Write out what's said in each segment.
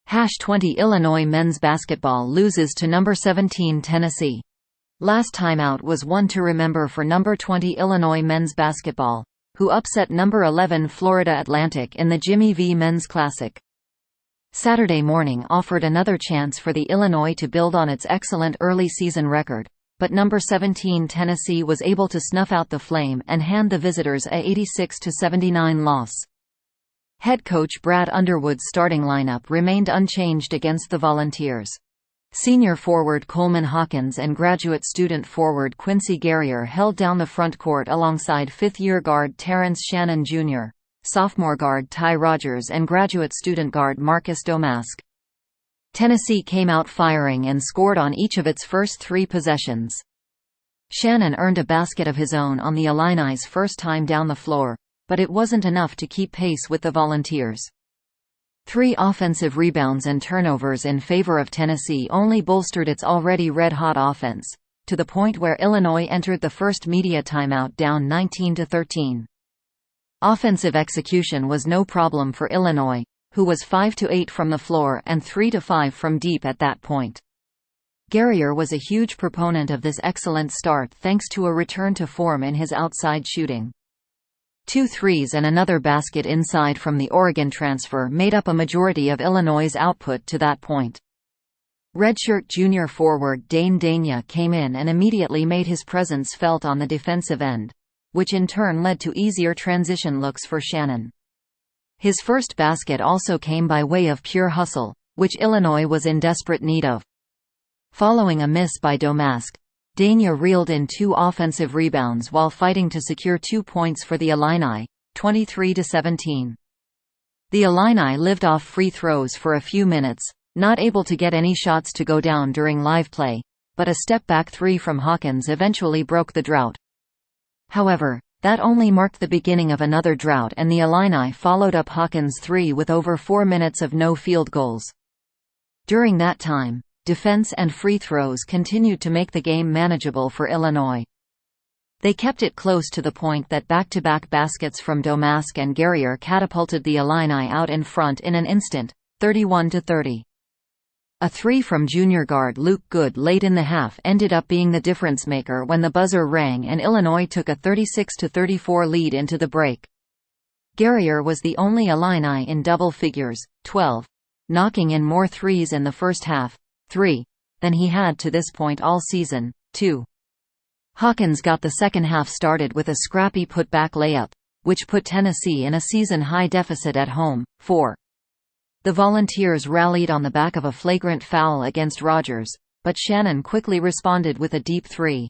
20 Illinois men's basketball loses to number 17 Tennessee. Last time out was one to remember for number 20 Illinois men's basketball, who upset number 11 Florida Atlantic in the Jimmy V Men's Classic. Saturday morning offered another chance for the Illinois to build on its excellent early season record, but number 17 Tennessee was able to snuff out the flame and hand the visitors a 86-79 loss. Head coach Brad Underwood's starting lineup remained unchanged against the Volunteers. Senior forward Coleman Hawkins and graduate student forward Quincy Guerrier held down the front court alongside fifth-year guard Terrence Shannon Jr., sophomore guard Ty Rodgers and graduate student guard Marcus Domask. Tennessee came out firing and scored on each of its first 3 possessions. Shannon earned a basket of his own on the Illini's first time down the floor, but it wasn't enough to keep pace with the Volunteers. 3 offensive rebounds and turnovers in favor of Tennessee only bolstered its already red-hot offense, to the point where Illinois entered the first media timeout down 19-13. Offensive execution was no problem for Illinois, who was 5-8 from the floor and 3-5 from deep at that point. Guerrier was a huge proponent of this excellent start thanks to a return to form in his outside shooting. 2 threes and another basket inside from the Oregon transfer made up a majority of Illinois' output to that point. Redshirt junior forward Dane Dania came in and immediately made his presence felt on the defensive end, which in turn led to easier transition looks for Shannon. His first basket also came by way of pure hustle, which Illinois was in desperate need of. Following a miss by Domask, Dania reeled in 2 offensive rebounds while fighting to secure 2 points for the Illini, 23-17. The Illini lived off free throws for a few minutes, not able to get any shots to go down during live play, but a step-back 3 from Hawkins eventually broke the drought. However, that only marked the beginning of another drought, and the Illini followed up Hawkins' 3 with over 4 minutes of no field goals. During that time, defense and free throws continued to make the game manageable for Illinois. They kept it close to the point that back-to-back baskets from Domask and Guerrier catapulted the Illini out in front in an instant, 31-30. A 3 from junior guard Luke Good late in the half ended up being the difference-maker when the buzzer rang and Illinois took a 36-34 lead into the break. Guerrier was the only Illini in double figures, 12, knocking in more threes in the first half, 3, than he had to this point all season, 2. Hawkins got the second half started with a scrappy putback layup, which put Tennessee in a season-high deficit at home, 4. The Volunteers rallied on the back of a flagrant foul against Rodgers, but Shannon quickly responded with a deep 3.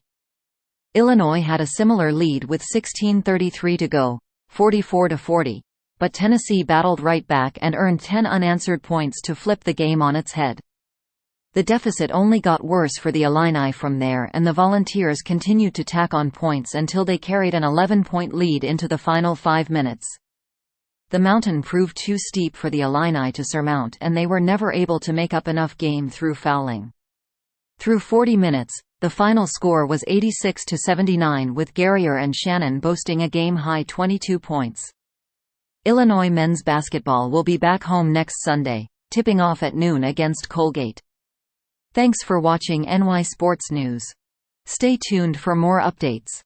Illinois had a similar lead with 16:33 to go, 44-40, but Tennessee battled right back and earned 10 unanswered points to flip the game on its head. The deficit only got worse for the Illini from there, and the Volunteers continued to tack on points until they carried an 11-point lead into the final 5 minutes. The mountain proved too steep for the Illini to surmount, and they were never able to make up enough game through fouling. Through 40 minutes, the final score was 86-79, with Guerrier and Shannon boasting a game-high 22 points. Illinois men's basketball will be back home next Sunday, tipping off at noon against Colgate. Thanks for watching NY Sports News. Stay tuned for more updates.